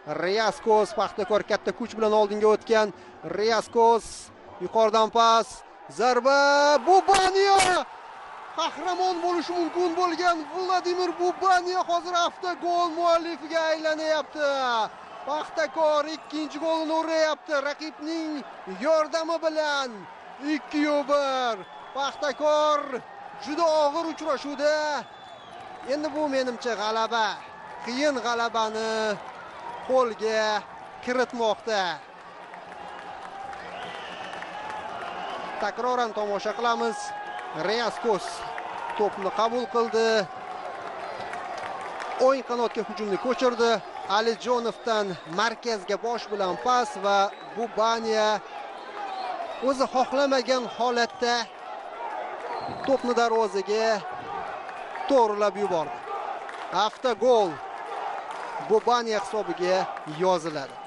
Ryaskos, Paxtakor katta kuch bilan oldinga o'tgan. Ryaskos yuqoridan pas, zarba, Bubaniya! Qahramon bo'lishi mumkin bo'lgan Vladimir Bubaniya hozir avtogol muallifiga aylanyapti. Paxtakor ikkinchi golini urayapti. Raqibning yordami bilan 2-1. Paxtakor juda og'ir uchrashuvda. Endi bu menimcha g'alaba. Qiyin g'alabani qo'lga kiritmoqda. Takroran tomosha qilamiz. Ryaskos to'pni qabul qildi. O'ng qanotga hujumni ko'chirdi. Alijonovdan markazga bosh bilan pas va Bubaniya o'zi xohlamagan holatda to'pni darvozaga to'g'rilab yubordi. Avtogol Bubaniya hisobiga yoziladi.